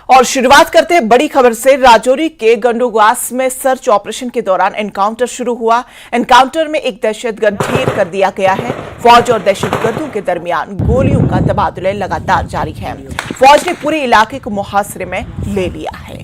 और शुरुआत करते हैं बड़ी खबर से। राजौरी के गंडोग्वास में सर्च ऑपरेशन के दौरान एनकाउंटर शुरू हुआ। एनकाउंटर में एक दहशतगर्द ढेर कर दिया गया है। फौज और दहशतगर्दों के दरमियान गोलियों का तबादला लगातार जारी है। फौज ने पूरे इलाके को मुहासरे में ले लिया है।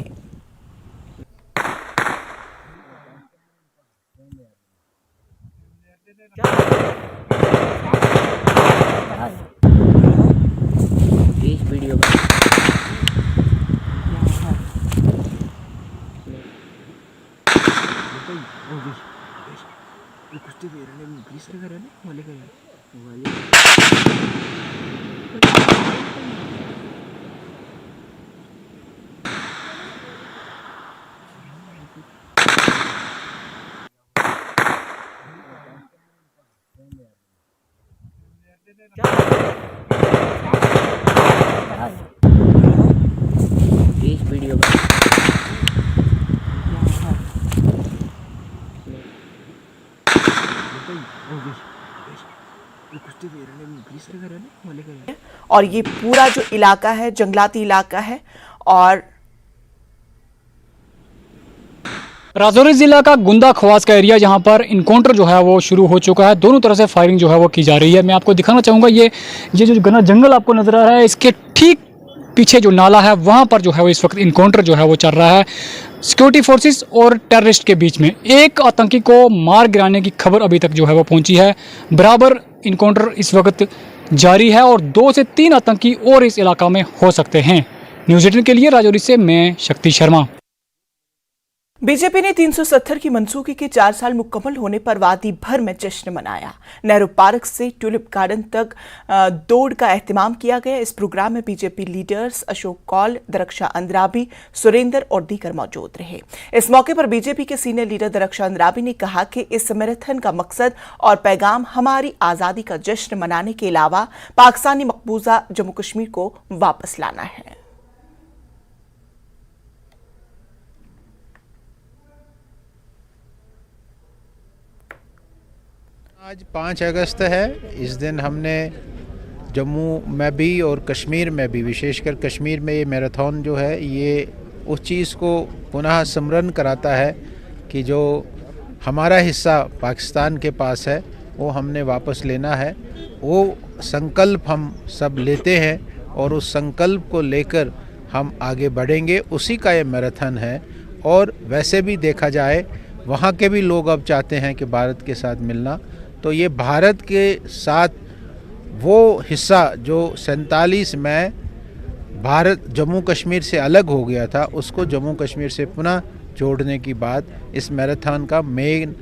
और ये पूरा जो इलाका है जंगलाती इलाका है। और राजौरी जिला का गुंदा खवास का एरिया जहां पर इनकाउंटर जो है वो शुरू हो चुका है। दोनों तरफ से फायरिंग जो है वो की जा रही है। मैं आपको दिखाना चाहूँगा ये जो घना जंगल आपको नजर आ रहा है, इसके ठीक पीछे जो नाला है वहां पर जो है वो इस वक्त इनकाउंटर जो है वो चल रहा है सिक्योरिटी फोर्सेस और टेररिस्ट के बीच में। एक आतंकी को मार गिराने की खबर अभी तक जो है वो पहुंची है। बराबर इनकाउंटर इस वक्त जारी है और 2 से 3 आतंकी और इस इलाका में हो सकते हैं। न्यूज़ 18 के लिए राजौरी से मैं शक्ति शर्मा। बीजेपी ने 370 की मंसूखी के 4 साल मुकम्मल होने पर वादी भर में जश्न मनाया। नेहरू पार्क से ट्यूलिप गार्डन तक दौड़ का एहतमाम किया गया। इस प्रोग्राम में बीजेपी लीडर्स अशोक कौल, दरक्षा अंद्राबी, सुरेंद्र और दीगर मौजूद रहे। इस मौके पर बीजेपी के सीनियर लीडर दरक्षा अंद्राबी ने कहा कि इस मैराथन का मकसद और पैगाम हमारी आज़ादी का जश्न मनाने के अलावा पाकिस्तानी मकबूजा जम्मू कश्मीर को वापस लाना है। आज 5 अगस्त है। इस दिन हमने जम्मू में भी और कश्मीर में भी, विशेषकर कश्मीर में ये मैराथन जो है ये उस चीज़ को पुनः स्मरण कराता है कि जो हमारा हिस्सा पाकिस्तान के पास है वो हमने वापस लेना है। वो संकल्प हम सब लेते हैं और उस संकल्प को लेकर हम आगे बढ़ेंगे। उसी का ये मैराथन है। और वैसे भी देखा जाए वहाँ के भी लोग अब चाहते हैं कि भारत के साथ मिलना, तो ये भारत के साथ वो हिस्सा जो 47 में भारत जम्मू कश्मीर से अलग हो गया था उसको जम्मू कश्मीर से पुनः जोड़ने की बात इस मैराथन का मेन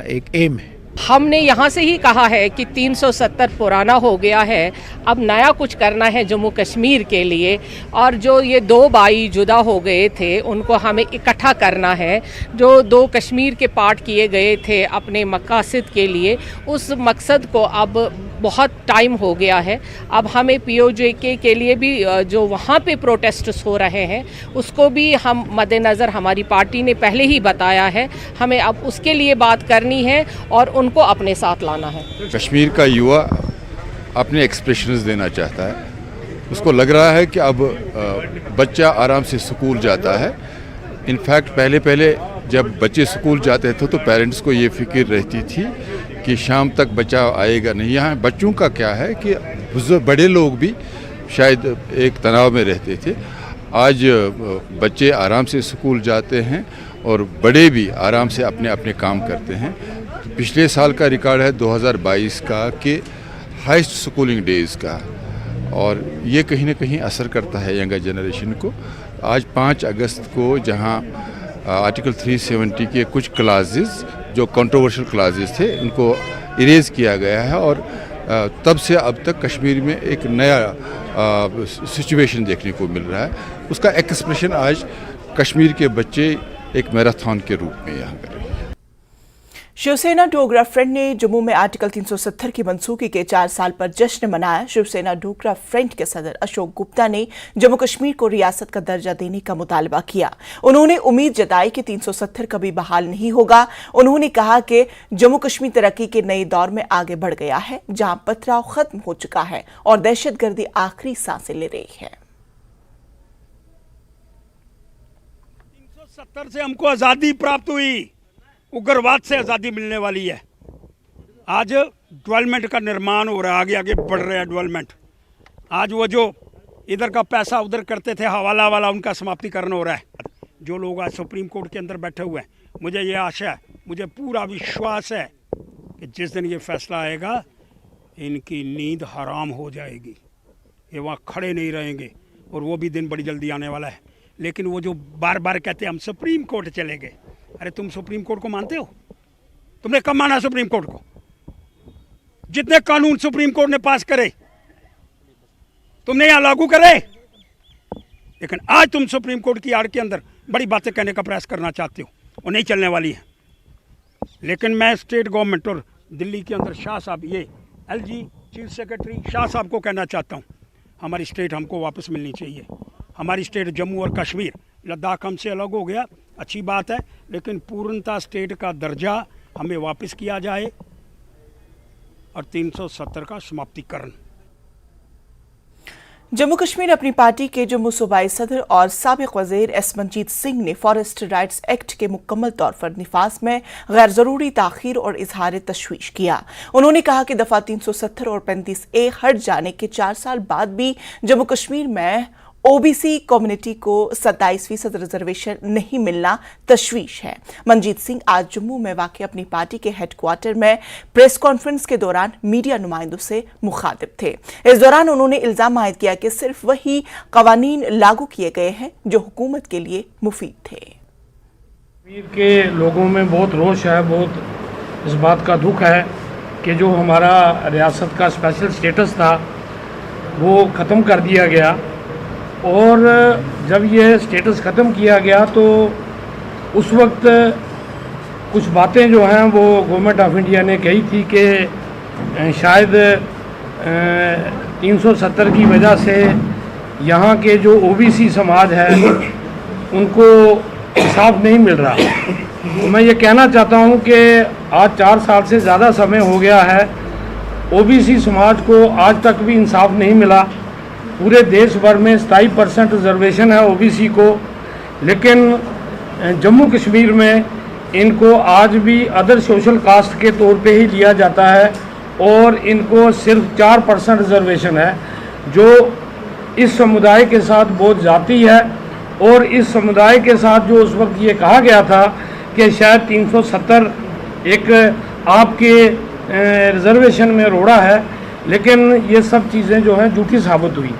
एक एम है। हमने यहाँ से ही कहा है कि 370 पुराना हो गया है, अब नया कुछ करना है जम्मू कश्मीर के लिए। और जो ये 2 भाई जुदा हो गए थे उनको हमें इकट्ठा करना है। जो 2 कश्मीर के पार्ट किए गए थे अपने मकासद के लिए, उस मकसद को अब बहुत टाइम हो गया है। अब हमें POJK के लिए भी जो वहाँ पे प्रोटेस्ट्स हो रहे हैं उसको भी हम मद्देनज़र, हमारी पार्टी ने पहले ही बताया है, हमें अब उसके लिए बात करनी है और उनको अपने साथ लाना है। कश्मीर का युवा अपने एक्सप्रेशंस देना चाहता है। उसको लग रहा है कि अब बच्चा आराम से स्कूल जाता है। इनफैक्ट पहले जब बच्चे स्कूल जाते थे तो पेरेंट्स को ये फिक्र रहती थी कि शाम तक बच्चा आएगा नहीं। यहाँ बच्चों का क्या है कि बड़े लोग भी शायद एक तनाव में रहते थे। आज बच्चे आराम से स्कूल जाते हैं और बड़े भी आराम से अपने अपने काम करते हैं। पिछले साल का रिकॉर्ड है 2022 का कि हाईएस्ट स्कूलिंग डेज़ का, और ये कहीं ना कहीं असर करता है यंगर जनरेशन को। आज 5 अगस्त को जहां आर्टिकल 370 के कुछ क्लासेस जो कंट्रोवर्शियल क्लासेस थे उनको इरेज किया गया है और तब से अब तक कश्मीर में एक नया सिचुएशन देखने को मिल रहा है। उसका एक्सप्रेशन आज कश्मीर के बच्चे एक मैराथन के रूप में यहाँ कर रहे हैं। शिवसेना डोगरा फ्रंट ने जम्मू में आर्टिकल 370 की मंसूखी के 4 साल पर जश्न मनाया। शिवसेना डोगरा फ्रंट के सदर अशोक गुप्ता ने जम्मू कश्मीर को रियासत का दर्जा देने का मुतालबा किया। उन्होंने उम्मीद जताई कि 370 कभी बहाल नहीं होगा। उन्होंने कहा कि जम्मू कश्मीर तरक्की के नए दौर में आगे बढ़ गया है, जहां पथराव खत्म हो चुका है और दहशतगर्दी आखिरी सांसें ले रही है। 70 से हमको आज़ादी प्राप्त हुई, उग्रवाद से आज़ादी मिलने वाली है। आज डेवलपमेंट का निर्माण हो रहा है, आगे आगे बढ़ रहा है डेवलपमेंट। आज वो जो इधर का पैसा उधर करते थे हवाला वाला, उनका समाप्तिकरण हो रहा है। जो लोग आज सुप्रीम कोर्ट के अंदर बैठे हुए हैं, मुझे ये आशा है, मुझे पूरा विश्वास है कि जिस दिन ये फैसला आएगा इनकी नींद हराम हो जाएगी, ये वहाँ खड़े नहीं रहेंगे, और वो भी दिन बड़ी जल्दी आने वाला है। लेकिन वो जो बार बार कहते हैं हम सुप्रीम कोर्ट चले गए, अरे तुम सुप्रीम कोर्ट को मानते हो? तुमने कब माना सुप्रीम कोर्ट को? जितने कानून सुप्रीम कोर्ट ने पास करे तुमने यहाँ लागू करे, लेकिन आज तुम सुप्रीम कोर्ट की आड़ के अंदर बड़ी बातें कहने का प्रयास करना चाहते हो, वो नहीं चलने वाली है। लेकिन मैं स्टेट गवर्नमेंट और दिल्ली के अंदर शाह साहब, ये एलजी चीफ सेक्रेटरी शाह साहब को कहना चाहता हूँ, हमारी स्टेट हमको वापस मिलनी चाहिए। हमारी स्टेट जम्मू और कश्मीर, लद्दाख हमसे अलग हो गया, अच्छी बात है, लेकिन पूर्णतः स्टेट का दर्जा हमें वापस किया जाए और 370 का समाप्तिकरण। जम्मू कश्मीर अपनी पार्टी के जम्मू सूबाई सदर और साबिक वजीर एस मंजीत सिंह ने फॉरेस्ट राइट्स एक्ट के मुकम्मल तौर पर निफाज में गैर जरूरी ताखीर और इजहार तशवीश किया। उन्होंने कहा कि दफा 370 और 35A हट जाने के 4 साल बाद भी जम्मू कश्मीर में ओबीसी कम्युनिटी को 27% रिजर्वेशन नहीं मिलना तशवीश है। मंजीत सिंह आज जम्मू में वाक़ अपनी पार्टी के हेडक्वार्टर में प्रेस कॉन्फ्रेंस के दौरान मीडिया नुमाइंदों से मुखातिब थे। इस दौरान उन्होंने इल्जाम आयद किया कि सिर्फ वही कवानीन लागू किए गए हैं जो हुकूमत के लिए मुफीद थे। कश्मीर के लोगों में बहुत रोष है, बहुत इस बात का दुख है कि जो हमारा रियासत का स्पेशल स्टेटस था वो ख़त्म कर दिया गया, और जब ये स्टेटस ख़त्म किया गया तो उस वक्त कुछ बातें जो हैं वो गवर्नमेंट ऑफ इंडिया ने कही थी कि शायद 370 की वजह से यहाँ के जो ओबीसी समाज है उनको इंसाफ नहीं मिल रहा। तो मैं ये कहना चाहता हूँ कि आज 4 साल से ज़्यादा समय हो गया है, ओबीसी समाज को आज तक भी इंसाफ नहीं मिला। पूरे देश भर में 27% रिजर्वेशन है ओबीसी को, लेकिन जम्मू कश्मीर में इनको आज भी अदर सोशल कास्ट के तौर पे ही लिया जाता है, और इनको सिर्फ 4% रिजर्वेशन है, जो इस समुदाय के साथ बहुत जाती है। और इस समुदाय के साथ जो उस वक्त ये कहा गया था कि शायद 370 एक आपके रिजर्वेशन में रोड़ा है, लेकिन ये सब चीज़ें जो हैं झूठी साबित हुई।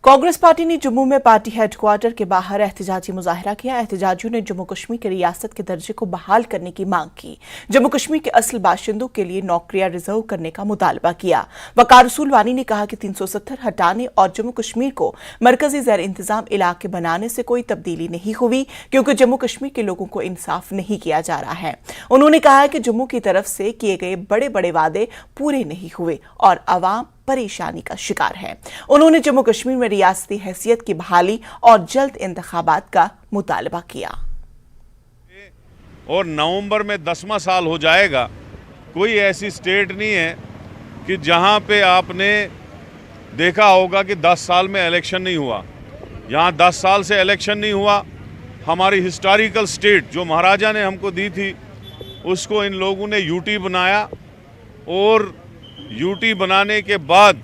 कांग्रेस पार्टी ने जम्मू में पार्टी हेडक्वार्टर के बाहर एहतजाजी मुजाहरा किया। एहतजाजियों ने जम्मू कश्मीर के रियासत के दर्जे को बहाल करने की मांग की। जम्मू कश्मीर के असल बाशिंदों के लिए नौकरियां रिजर्व करने का मुतालबा किया। वकार रसूल वानी ने कहा कि 370 हटाने और जम्मू कश्मीर को मरकजी ज़ेर इंतजाम इलाके बनाने से कोई तब्दीली नहीं हुई, क्योंकि जम्मू कश्मीर के लोगों को इंसाफ नहीं किया जा रहा है। उन्होंने कहा कि जम्मू की तरफ से किए गए बड़े बड़े वादे पूरे नहीं हुए और अवाम परेशानी का शिकार है। उन्होंने जम्मू कश्मीर में रियासती हैसियत की बहाली और जल्द इंतखाबात का मुतालबा किया। और नवंबर में 10वां साल हो जाएगा। कोई ऐसी स्टेट नहीं है कि जहां पे आपने देखा होगा कि 10 साल में इलेक्शन नहीं हुआ। यहाँ 10 साल से इलेक्शन नहीं हुआ। हमारी हिस्टोरिकल स्टेट जो महाराजा ने हमको दी थी उसको इन लोगों ने यूटी बनाया, और यूटी बनाने के बाद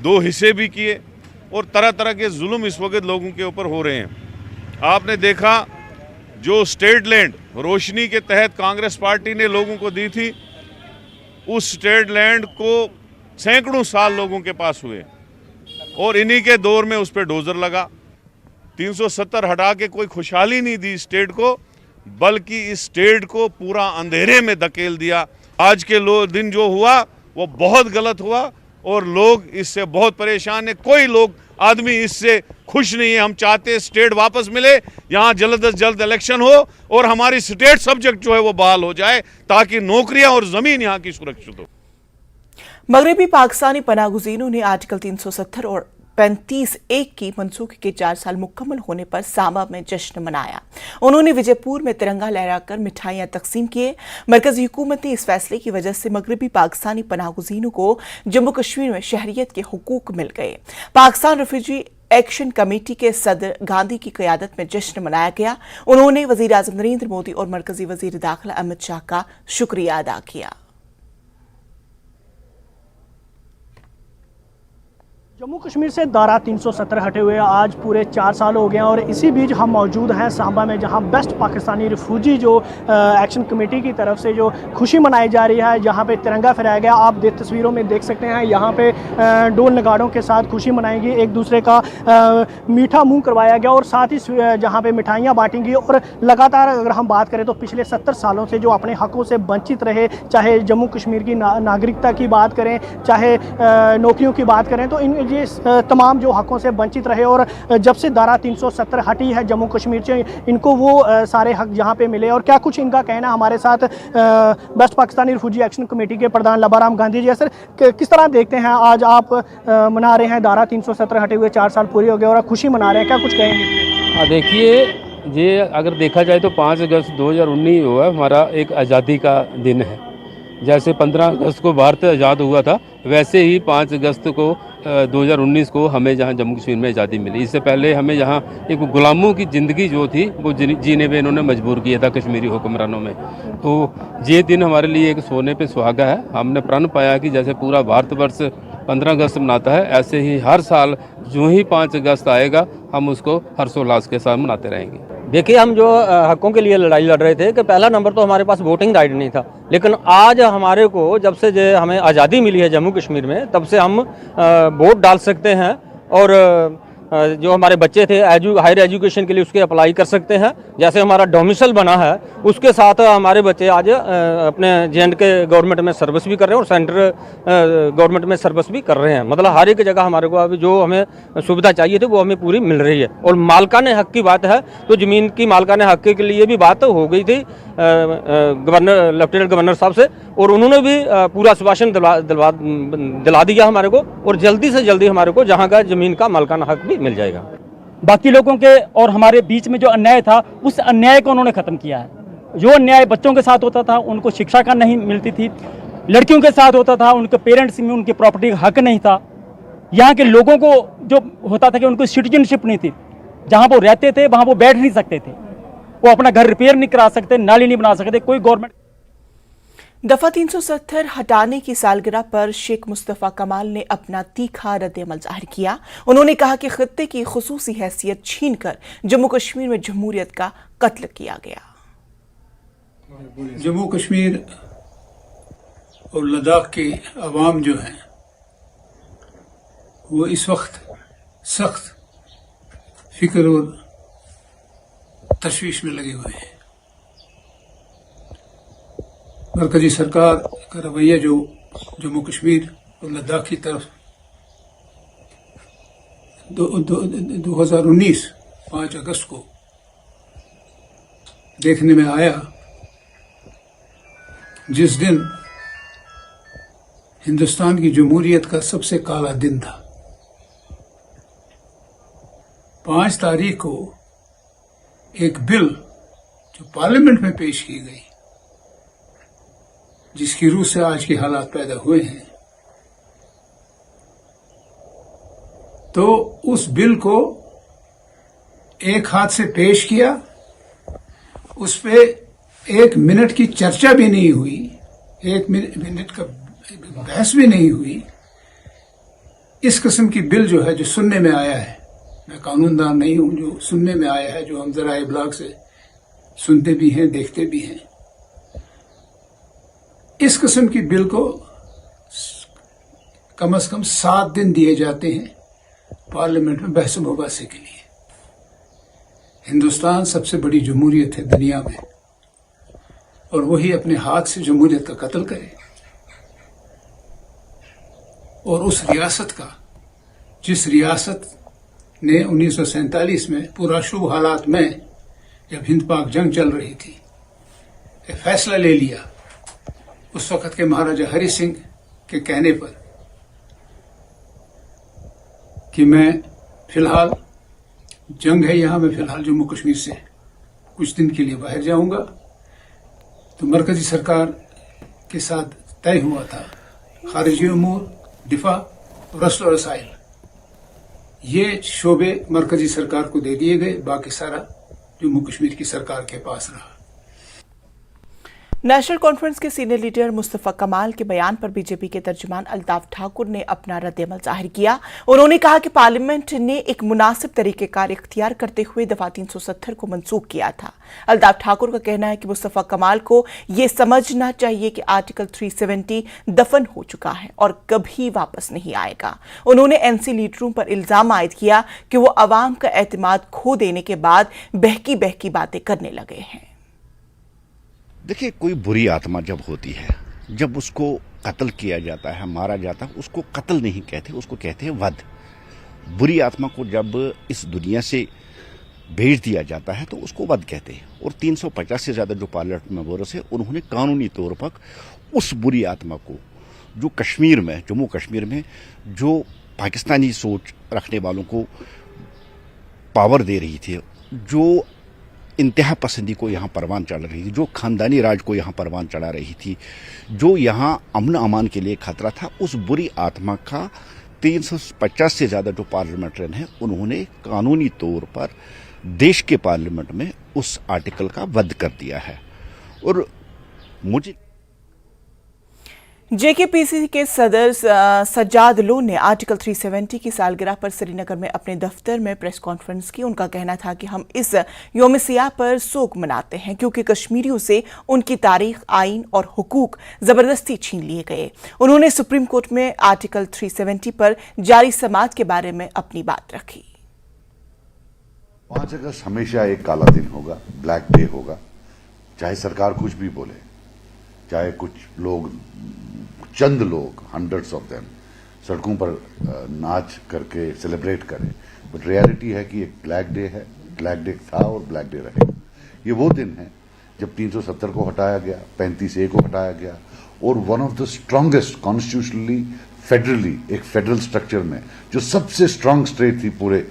2 हिस्से भी किए, और तरह तरह के जुल्म इस वक्त लोगों के ऊपर हो रहे हैं। आपने देखा जो स्टेट लैंड रोशनी के तहत कांग्रेस पार्टी ने लोगों को दी थी, उस स्टेट लैंड को सैकड़ों साल लोगों के पास हुए, और इन्हीं के दौर में उस पर डोजर लगा। 370 हटा के कोई खुशहाली नहीं दी स्टेट को, बल्कि इस स्टेट को पूरा अंधेरे में धकेल दिया। आज के दिन जो हुआ वो बहुत गलत हुआ, और लोग इससे बहुत परेशान हैं। कोई लोग आदमी इससे खुश नहीं है। हम चाहते हैं स्टेट वापस मिले, यहाँ जल्द से जल्द इलेक्शन हो और हमारी स्टेट सब्जेक्ट जो है वो बहाल हो जाए, ताकि नौकरियां और ज़मीन यहाँ की सुरक्षित हो। मगरबी पाकिस्तानी पनाहगज़ीनों ने आर्टिकल 370 और 35A की मनसूखी के 4 साल मुकम्मल होने पर सामा में जश्न मनाया। उन्होंने विजयपुर में तिरंगा लहराकर मिठाइयां तकसीम किए। मरकजी हुकूमत ने इस फैसले की वजह से मगरबी पाकिस्तानी पनाहगज़ीनों को जम्मू कश्मीर में शहरियत के हुकूक मिल गए। पाकिस्तान रिफ्यूजी एक्शन कमेटी के सदर गांधी की क़यादत में जश्न मनाया गया। उन्होंने वज़ीर आज़म नरेंद्र मोदी और मरकजी वज़ीर दाखिला अमित शाह का शुक्रिया अदा किया। जम्मू कश्मीर से धारा 370 हटे हुए आज पूरे 4 साल हो गए हैं और इसी बीच हम मौजूद हैं सांबा में, जहां बेस्ट पाकिस्तानी रिफ्यूजी जो एक्शन कमेटी की तरफ से जो खुशी मनाई जा रही है, जहां पे तिरंगा फहराया गया। आप तस्वीरों में देख सकते हैं, यहां पे ढोल नगाड़ों के साथ खुशी मनाएंगी, एक दूसरे का मीठा मुंह करवाया गया और साथ ही जहां पे मिठाइयाँ बांटेंगी। और लगातार अगर हम बात करें तो पिछले 70 सालों से जो अपने हकों से वंचित रहे, चाहे जम्मू कश्मीर की नागरिकता की बात करें, चाहे नौकरियों की बात करें, तो इन ये तमाम जो हकों से वंचित रहे और जब से धारा 370 हटी है जम्मू कश्मीर से, इनको वो सारे हक यहाँ पे मिले। और क्या कुछ इनका कहना, हमारे साथ best Pakistani refugee action committee के प्रधान लबाराम गांधी जी। सर, किस तरह देखते हैं आज आप मना रहे हैं धारा 370 हटे हुए 4 साल पूरे हो गए और आप खुशी मना रहे हैं, क्या कुछ कहेंगे? देखिए, ये अगर देखा जाए तो 5 अगस्त 2019 हुआ हमारा एक आज़ादी का दिन है। जैसे 15 अगस्त को भारत आज़ाद हुआ था, वैसे ही 5 अगस्त को 2019 को हमें जहाँ जम्मू कश्मीर में आज़ादी मिली। इससे पहले हमें यहाँ एक गुलामों की ज़िंदगी जो थी वो जीने पे इन्होंने मजबूर किया था कश्मीरी हुक्मरानों में। तो ये दिन हमारे लिए एक सोने पे सुहागा है। हमने प्रण पाया कि जैसे पूरा भारतवर्ष 15 अगस्त मनाता है, ऐसे ही हर साल जो ही 5 अगस्त आएगा हम उसको हर्षोल्लास के साथ मनाते रहेंगे। देखिए, हम जो हकों के लिए लड़ाई लड़ रहे थे कि पहला नंबर तो हमारे पास वोटिंग राइट नहीं था, लेकिन आज हमारे को जब से जो हमें आज़ादी मिली है जम्मू कश्मीर में, तब से हम वोट डाल सकते हैं और जो हमारे बच्चे थे हायर एजुकेशन के लिए उसके अप्लाई कर सकते हैं। जैसे हमारा डोमिसाइल बना है, उसके साथ हमारे बच्चे आज अपने J&K गवर्नमेंट में सर्विस भी कर रहे हैं और सेंट्रल गवर्नमेंट में सर्विस भी कर रहे हैं। मतलब हर एक जगह हमारे को अभी जो हमें सुविधा चाहिए थी वो हमें पूरी मिल रही है। और मालकाने हक की बात है तो ज़मीन की मालकाने हक के लिए भी बात हो गई थी लेफ्टिनेंट गवर्नर साहब से, और उन्होंने भी पूरा आश्वासन दिला दिया हमारे को, और जल्दी से जल्दी हमारे को जहाँ का ज़मीन का मालकाना हक भी मिल जाएगा। बाकी लोगों के और हमारे बीच में जो अन्याय था, उस अन्याय को उन्होंने ख़त्म किया है। जो अन्याय बच्चों के साथ होता था, उनको शिक्षा का नहीं मिलती थी, लड़कियों के साथ होता था, उनके पेरेंट्स में उनकी प्रॉपर्टी का हक नहीं था। यहाँ के लोगों को जो होता था कि उनको सिटीजनशिप नहीं थी, जहाँ वो रहते थे वहाँ वो बैठ नहीं सकते थे, वो अपना घर रिपेयर नहीं करा सकते, नाली नहीं बना सकते, कोई गवर्नमेंट। दफा 370 हटाने की सालगिरह पर शेख मुस्तफ़ा कमाल ने अपना तीखा रद्द-ए-अमल जाहिर किया। उन्होंने कहा कि खित्ते की खुसूसी हैसियत छीनकर जम्मू कश्मीर में जमहूरियत का कत्ल किया गया। जम्मू कश्मीर और लद्दाख के अवाम जो हैं वो इस वक्त सख्त फिक्र और तशवीश में लगे हुए हैं। मरकजी सरकार का रवैया जो जम्मू कश्मीर और लद्दाख की तरफ 2019 5 अगस्त को देखने में आया, जिस दिन हिंदुस्तान की जमहूरियत का सबसे काला दिन था। 5 तारीख को एक बिल जो पार्लियामेंट में पेश की गई, जिसकी रूह से आज के हालात पैदा हुए हैं, तो उस बिल को एक हाथ से पेश किया, उस पे 1 मिनट की चर्चा भी नहीं हुई, 1 मिनट का बहस भी नहीं हुई। इस किस्म की बिल जो है, जो सुनने में आया है, मैं कानूनदान नहीं हूं, जो सुनने में आया है, जो हम ज़राए इब्लाग से सुनते भी हैं, देखते भी हैं, इस किस्म की बिल को कम से कम 7 दिन दिए जाते हैं पार्लियामेंट में बहस मुबासे के लिए। हिंदुस्तान सबसे बड़ी जमहूरियत है दुनिया में, और वही अपने हाथ से जमहूरियत का कत्ल करे, और उस रियासत का, जिस रियासत ने 1947 में पूरा शुभ हालात में, जब हिंद पाक जंग चल रही थी, एक फैसला ले लिया उस वक्त के महाराजा हरि सिंह के कहने पर कि मैं फिलहाल जंग है यहाँ, मैं फिलहाल जम्मू कश्मीर से कुछ दिन के लिए बाहर जाऊंगा। तो मरकजी सरकार के साथ तय हुआ था खारिजी उमूर, दिफा और रस्ल और रसाइल, ये शोबे मरकजी सरकार को दे दिए गए, बाकी सारा जम्मू कश्मीर की सरकार के पास रहा। नेशनल कॉन्फ्रेंस के सीनियर लीडर मुस्तफा कमाल के बयान पर बीजेपी के तर्जुमान अल्ताफ ठाकुर ने अपना रद्द-ए-अमल जाहिर किया। उन्होंने कहा कि पार्लियामेंट ने एक मुनासिब तरीक़ेकार इख्तियार करते हुए दफा 370 को मंसूख किया था। अल्ताफ ठाकुर का कहना है कि मुस्तफा कमाल को ये समझना चाहिए कि आर्टिकल 370 दफन हो चुका है और कभी वापस नहीं आएगा। उन्होंने एनसी लीडरों पर इल्जाम आयद किया कि वो अवाम का एतमाद खो देने के बाद बहकी बहकी बातें करने लगे हैं। देखिए, कोई बुरी आत्मा जब होती है, जब उसको कत्ल किया जाता है, मारा जाता है, उसको कत्ल नहीं कहते, उसको कहते हैं वध। बुरी आत्मा को जब इस दुनिया से भेज दिया जाता है तो उसको वध कहते हैं। और 350 से ज़्यादा जो पार्लियामेंट मेंबर्स हैं, उन्होंने कानूनी तौर पर उस बुरी आत्मा को जो कश्मीर में, जम्मू कश्मीर में जो पाकिस्तानी सोच रखने वालों को पावर दे रही थी, जो इंतहा पसंदी को यहाँ परवान चढ़ा रही थी, जो खानदानी राज को यहाँ परवान चढ़ा रही थी, जो यहाँ अमन अमान के लिए खतरा था, उस बुरी आत्मा का 350 से ज़्यादा जो पार्लियामेंटेरियन हैं, उन्होंने कानूनी तौर पर देश के पार्लियामेंट में उस आर्टिकल का वध कर दिया है। और मुझे जेकेपीसी के सदर सज्जाद लोन ने आर्टिकल 370 की सालगिरह पर श्रीनगर में अपने दफ्तर में प्रेस कॉन्फ्रेंस की। उनका कहना था कि हम इस यौम सियाह पर शोक मनाते हैं क्योंकि कश्मीरियों से उनकी तारीख, आइन और हुकूक जबरदस्ती छीन लिए गए। उन्होंने सुप्रीम कोर्ट में आर्टिकल 370 पर जारी समाअत के बारे में अपनी बात रखी। 5 अगस्त हमेशा एक काला दिन होगा, ब्लैक डे होगा, चाहे सरकार कुछ भी बोले, चाहे कुछ लोग, चंद लोग, हंड्रेड्स ऑफ देम सड़कों पर नाच करके सेलिब्रेट करें, बट रियलिटी है कि एक ब्लैक डे है, ब्लैक डे था और ब्लैक डे रहेगा। ये वो दिन है जब 370 को हटाया गया, 35A को हटाया गया और one of the strongest constitutionally federally, एक फेडरल स्ट्रक्चर में जो सबसे स्ट्रांग स्टेट थी पूरे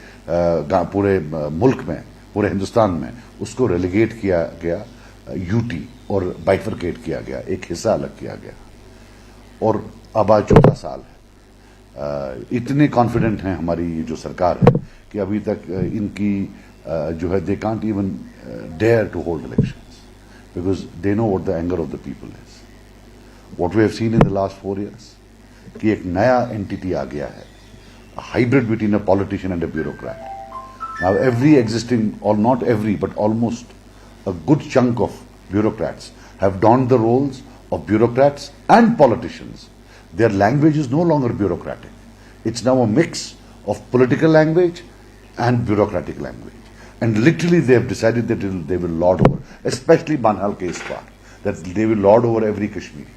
मुल्क में, पूरे हिंदुस्तान में, उसको रेलीगेट किया गया यूटी और बाइफरकेट किया गया, एक हिस्सा अलग किया गया। और अब आज 4था साल है। इतने कॉन्फिडेंट हैं हमारी ये जो सरकार है कि अभी तक इनकी जो है they can't even dare to hold elections because they know what the anger of the people is. What we have seen in the last 4 years कि एक नया एंटिटी आ गया है, hybrid between a politician and a bureaucrat. Now every existing, or not every but almost a good chunk of bureaucrats have donned the roles of bureaucrats and politicians. Their language is no longer bureaucratic. It's now a mix of political language and bureaucratic language. And literally they have decided that they will lord over, especially Banhal case part, that they will lord over every Kashmiri.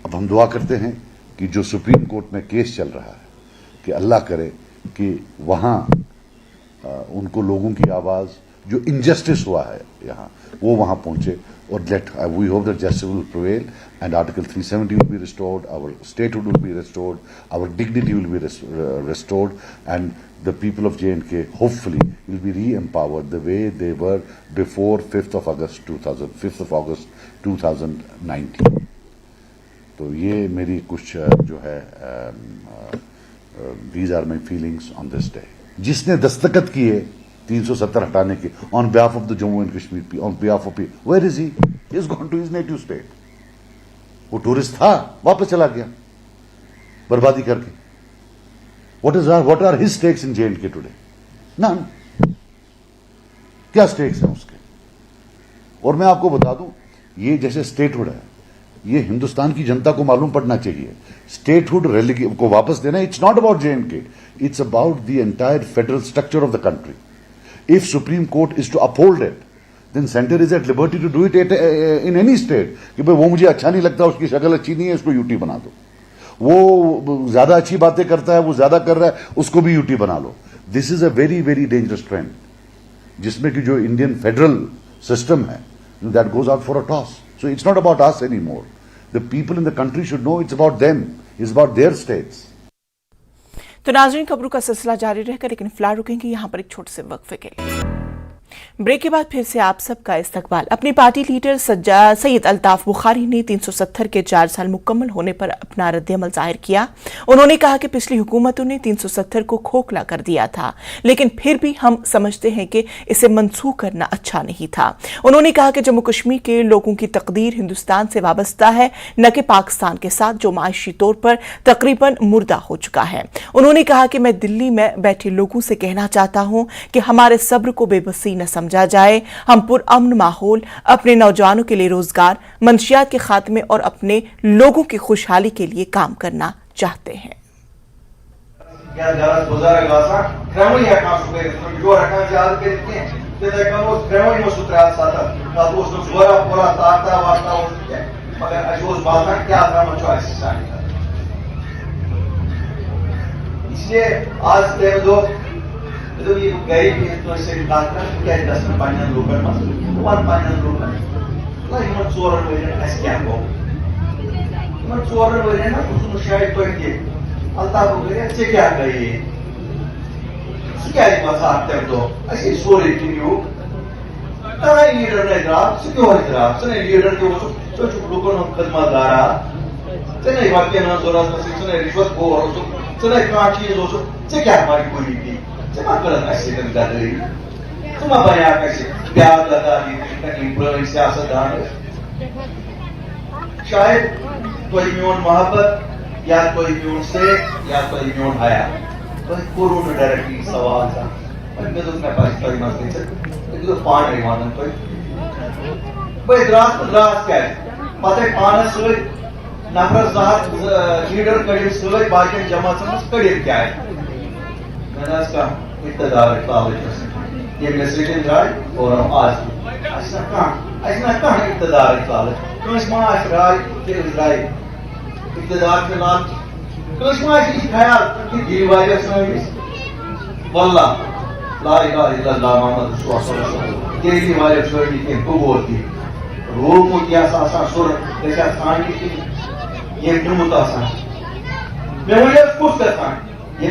अब हम दुआ करते हैं कि जो supreme court में case चल रहा है कि अल्लाह करे कि वहाँ उनको लोगों की आवाज़, जो इनजस्टिस हुआ है यहाँ, वो वहाँ पहुँचे और we hope that justice will prevail and Article 370 will be restored, our statehood will be restored, our dignity will be restored, and the people of J&K hopefully will be re-empowered the way they were before 5th of August 2019. तो ये मेरी कुछ जो है these are my feelings on this day. जिसने दस्तखत किए 370 हटाने के on behalf of the Jammu and Kashmir people, on behalf of people, where is he? He has gone to his native state. वो टूरिस्ट था, वापस चला गया बर्बादी करके. What are his stakes in J&K today? None. क्या stakes हैं उसके? और मैं आपको बता दूं, ये जैसे स्टेटहुड है, ये हिंदुस्तान की जनता को मालूम पड़ना चाहिए. स्टेटहुड को वापस देना, it's not about J&K, it's about the entire federal structure of the country. If Supreme Court is to uphold it, then center is at liberty to do it in any state. कि भाई वो मुझे अच्छा नहीं लगता, उसकी शक्ल अच्छी नहीं है, उसको यूटी बना दो. वो ज्यादा अच्छी बातें करता है, वो ज्यादा कर रहा है, उसको भी यूटी बना लो. This is a very very dangerous trend, जिसमें कि जो इंडियन फेडरल सिस्टम है, that goes out for a toss. So it's not about us anymore. The people in the country should know it's about them. It's about their states. तो नाज़रीन, खबरों का सिलसिला जारी रहेगा, लेकिन फिलहाल रुकेंगे यहाँ पर एक छोटे से वक्फे के लिए. ब्रेक के बाद फिर से आप सबका इस्तकबाल। अपनी पार्टी लीडर सैयद अल्ताफ बुखारी ने 370 के 4 साल मुकम्मल होने पर अपना रद्द-ए-अमल जाहिर किया। उन्होंने कहा कि पिछली हुकूमतों ने 370 को खोखला कर दिया था, लेकिन फिर भी हम समझते हैं कि इसे मनसूख करना अच्छा नहीं था। उन्होंने कहा कि जम्मू कश्मीर के लोगों की तकदीर हिंदुस्तान से वाबस्ता है, न कि पाकिस्तान के साथ, जो माशी तौर पर तकरीबन मुर्दा हो चुका है। उन्होंने कहा कि मैं दिल्ली में बैठे लोगों से कहना चाहता हूं कि हमारे सब्र को बेबसी न समझा जाए। हम पुरअमन माहौल, अपने नौजवानों के लिए रोजगार, मंशियात के खात्मे और अपने लोगों की खुशहाली के लिए काम करना चाहते हैं। इसलिए आज दो ये गरीब से क्या दस पानी लोकल वन पानी लोकल चोर क्या गो चोर ना शायद तो अल्ताफ क्या गई क्या तो ऐसे सोरे लीडर ने लीडर लीडर के लोगों खदमतगारा वाक्य रिश्वत को चीज क्या हमारी कोई थी सियासतदान शायद कोई म्यून मोहब्बत या कोई म्यून से या कोई म्यून हया तो कोरोना डायरेक्टली सवाल था पान रही वन द्रास क्या पता पानस नफर लीडर कड़िम सत बाकी जमात कड़िम क्या का इकतदार ये मैसेज द्राय और आज कह इकतदार राय राय इकतदार के नाम ख्याल कि दिल वाले वल्ला ला इलाहा इल्लल्लाह मुहम्मद रसूलुल्लाह दिल वाले छोड़ी के कुबोती रोग को क्या आसान सुर जैसा खान की ये मुतासा मैं वो कुछ करता ये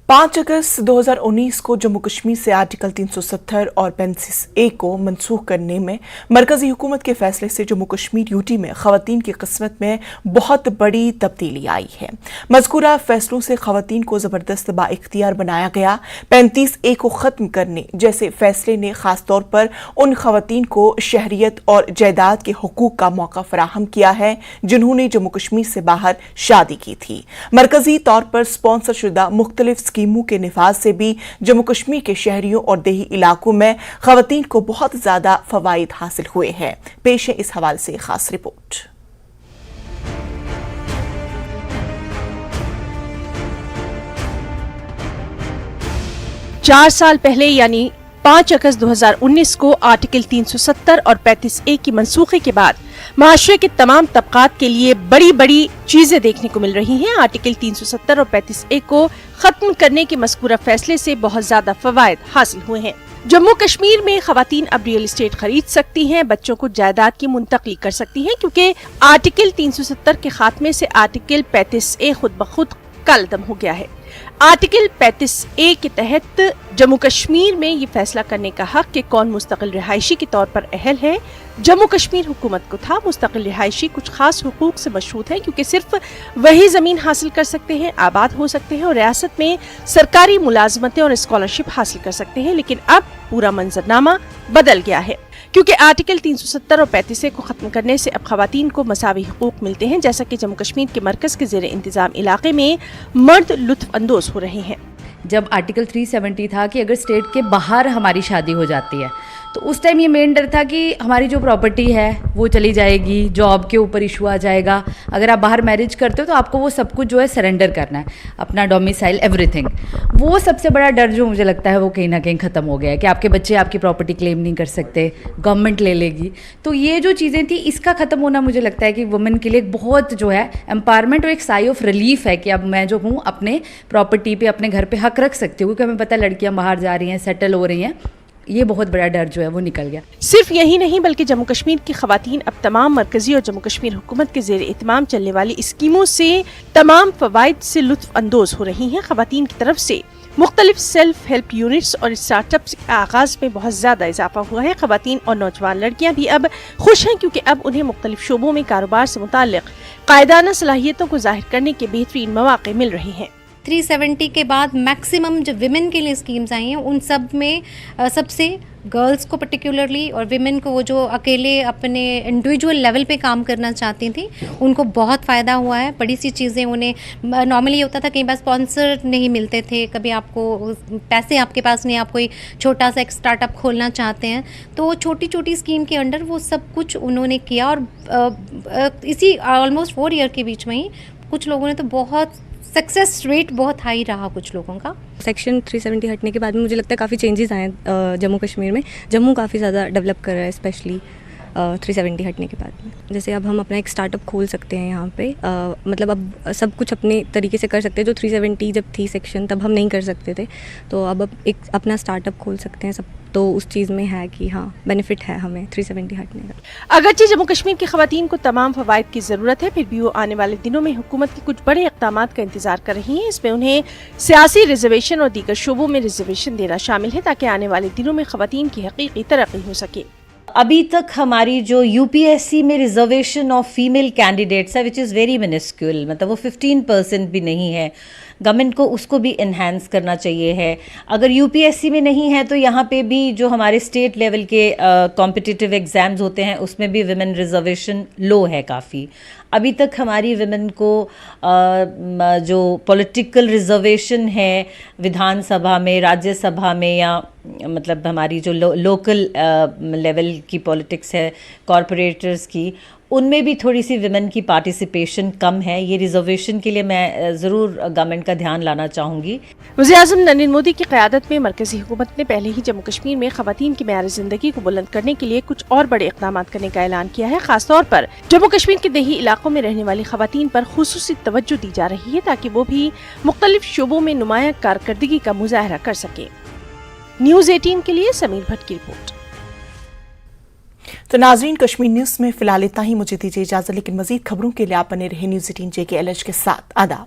5 अगस्त 2019 को जम्मू कश्मीर से आर्टिकल 370 और 35A को मनसूख करने में मरकजी हुकूमत के फैसले से जम्मू कश्मीर यूटी में खवातीन की किस्मत में बहुत बड़ी तब्दीली आई है। मज़कूरा फैसलों से खवातीन को ज़बरदस्त बाइख्तियार बनाया गया। 35A को ख़त्म करने जैसे फैसले ने ख़ास तौर पर उन खवातीन को शहरियत और जायदाद के हुकूक का मौका फराहम किया है जिन्होंने जम्मू कश्मीर से बाहर शादी की थी। मरकजी तौर पर स्पॉन्सर शुदा मुख्तलिफ स्कीमों के निफाज से भी जम्मू कश्मीर के शहरियों और देही इलाकों में खवातीन को बहुत ज्यादा फवाइद हासिल हुए हैं। पेश है इस हवाले से खास रिपोर्ट। चार साल पहले यानी 5 अगस्त 2019 को आर्टिकल 370 और 35A की मनसूखी के बाद माशरे के तमाम तबकात के लिए बड़ी बड़ी चीजें देखने को मिल रही हैं। आर्टिकल 370 और 35A को खत्म करने के मज़कूरा फैसले से बहुत ज्यादा फवायद हासिल हुए हैं। जम्मू कश्मीर में खवातीन अब रियल एस्टेट खरीद सकती हैं, बच्चों को जायदाद की मुंतकली कर सकती हैं, क्योंकि आर्टिकल 370 के खात्मे से आर्टिकल 35A खुद ब खुद कलदम हो गया है। आर्टिकल 35A के तहत जम्मू कश्मीर में ये फैसला करने का हक कि कौन मुस्तकिल रिहायशी के तौर पर अहल है जम्मू कश्मीर हुकूमत को था। मुस्तकिल रिहायशी कुछ खास हुकूक से मशरूत है, क्योंकि सिर्फ वही जमीन हासिल कर सकते हैं, आबाद हो सकते हैं और रियासत में सरकारी मुलाजमतें और स्कॉलरशिप हासिल कर सकते हैं। लेकिन अब पूरा मंजरनामा बदल गया है, क्योंकि आर्टिकल 370 और 35A को खत्म करने से अब खवातीन को मसावी हुकूक मिलते हैं। जैसा कि जम्मू कश्मीर के मरकज के ज़ेर इंतजाम इलाके में मर्द लुत्फ अंदोज हो रहे हैं। जब आर्टिकल 370 था कि अगर स्टेट के बाहर हमारी शादी हो जाती है तो उस टाइम ये मेन डर था कि हमारी जो प्रॉपर्टी है वो चली जाएगी, जॉब के ऊपर इशू आ जाएगा। अगर आप बाहर मैरिज करते हो तो आपको वो सब कुछ जो है सरेंडर करना है, अपना डोमिसाइल एवरीथिंग। वो सबसे बड़ा डर जो मुझे लगता है वो कहीं ना कहीं ख़त्म हो गया है कि आपके बच्चे आपकी प्रॉपर्टी क्लेम नहीं कर सकते, गवर्नमेंट ले लेगी। तो ये जो चीज़ें थी इसका ख़त्म होना मुझे लगता है कि वुमेन के लिए बहुत जो है एम्पावरमेंट और एक साई ऑफ रिलीफ है कि अब मैं जो हूँ अपने प्रॉपर्टी पे, अपने घर पे हक रख सकती हूँ, क्योंकि हमें पता है लड़कियाँ बाहर जा रही हैं, सेटल हो रही हैं। ये बहुत बड़ा डर जो है वो निकल गया। सिर्फ यही नहीं बल्कि जम्मू कश्मीर की खवातीन अब तमाम मरकजी और जम्मू कश्मीर हुकूमत के ज़ेर इत्माम चलने वाली स्कीमों से तमाम फवाइद से लुत्फ अंदोज हो रही हैं। खवातीन की तरफ से मुख्तलिफ सेल्फ हेल्प यूनिट्स और स्टार्टअप्स के आगाज में बहुत ज़्यादा इजाफा हुआ है। ख़वातीन और नौजवान लड़कियां भी अब खुश हैं क्योंकि अब उन्हें मुख्तलिफ शोबों में कारोबार से मुताल्लिक़ कायदाना सलाहियतों को ज़ाहिर करने के बेहतरीन मौक़े मिल रहे हैं। 370 के बाद मैक्सिमम जो विमेन के लिए स्कीम्स आई हैं उन सब में सबसे गर्ल्स को पर्टिकुलरली और विमेन को, वो जो अकेले अपने इंडिविजुअल लेवल पे काम करना चाहती थी, उनको बहुत फ़ायदा हुआ है। बड़ी सी चीज़ें उन्हें, नॉर्मली होता था कई बार स्पॉन्सर नहीं मिलते थे, कभी आपको पैसे आपके पास नहीं, आप कोई छोटा सा एक स्टार्टअप खोलना चाहते हैं तो छोटी छोटी स्कीम के अंडर वो सब कुछ उन्होंने किया। और इसी ऑलमोस्ट 4 ईयर के बीच में ही कुछ लोगों ने तो बहुत सक्सेस रेट बहुत हाई रहा कुछ लोगों का। सेक्शन 370 हटने के बाद में मुझे लगता है काफ़ी चेंजेस आए हैं जम्मू कश्मीर में। जम्मू काफ़ी ज़्यादा डेवलप कर रहा है स्पेशली 370 हटने के बाद में। जैसे अब हम अपना एक स्टार्टअप खोल सकते हैं यहाँ पे, मतलब अब सब कुछ अपने तरीके से कर सकते हैं। जो 370 जब थी सेक्शन तब हम नहीं कर सकते थे, तो अब एक अपना स्टार्टअप खोल सकते हैं सब। तो उस चीज़ में है कि हाँ बेनिफिट है हमें 370 हटने का। अगरचे जम्मू कश्मीर की ख़वातीन को तमाम फ़वाइद की ज़रूरत है, फिर भी वो आने वाले दिनों में हुकूमत के कुछ बड़े इक़दामात का इंतज़ार कर रही हैं। इसमें उन्हें सियासी रिजर्वेशन और दीगर शोबों में रिजर्वेशन देना शामिल है ताकि आने वाले दिनों में ख़वातीन की हकीकी तरक्की हो सके। अभी तक हमारी जो यूपीएससी में रिजर्वेशन ऑफ फीमेल कैंडिडेट्स है विच इज़ वेरी मिनिस्क्यूल, मतलब वो 15% भी नहीं है। गवर्नमेंट को उसको भी इन्हांस करना चाहिए है। अगर यूपीएससी में नहीं है तो यहाँ पे भी जो हमारे स्टेट लेवल के कॉम्पिटिटिव एग्ज़ाम्स होते हैं उसमें भी विमेन रिजर्वेशन लो है काफ़ी। अभी तक हमारी विमेन को जो पॉलिटिकल रिजर्वेशन है विधानसभा में, राज्यसभा में, या मतलब हमारी जो लोकल लेवल की पॉलिटिक्स है कॉरपोरेटर्स की, उनमें भी थोड़ी सी विमेन की पार्टिसिपेशन कम है। ये रिजर्वेशन के लिए मैं ज़रूर गवर्नमेंट का ध्यान लाना चाहूँगी। वज़ीर-ए-आज़म नरेंद्र मोदी की क़यादत में मरकज़ी हुकूमत ने पहले ही जम्मू कश्मीर में ख़वातीन की मेयार ज़िंदगी को बुलंद करने के लिए कुछ और बड़े इक़दाम करने का ऐलान किया है। ख़ासतौर पर जम्मू कश्मीर के देही इलाकों में रहने वाली ख़वातीन पर ख़ुसूसी तवज्जो दी जा रही है ताकि वो भी मुख्तलिफ शोबों में नुमायाँ कारकर्दगी का मुज़ाहरा कर सके। न्यूज़ 18 के लिए समीर भट्ट की रिपोर्ट। तो नाज़रीन, कश्मीर न्यूज़ में फिलहाल इतना ही। मुझे दीजिए इजाज़त, लेकिन मज़ीद खबरों के लिए आप बने रहे न्यूज़ 18 JKLH के साथ। आदाब।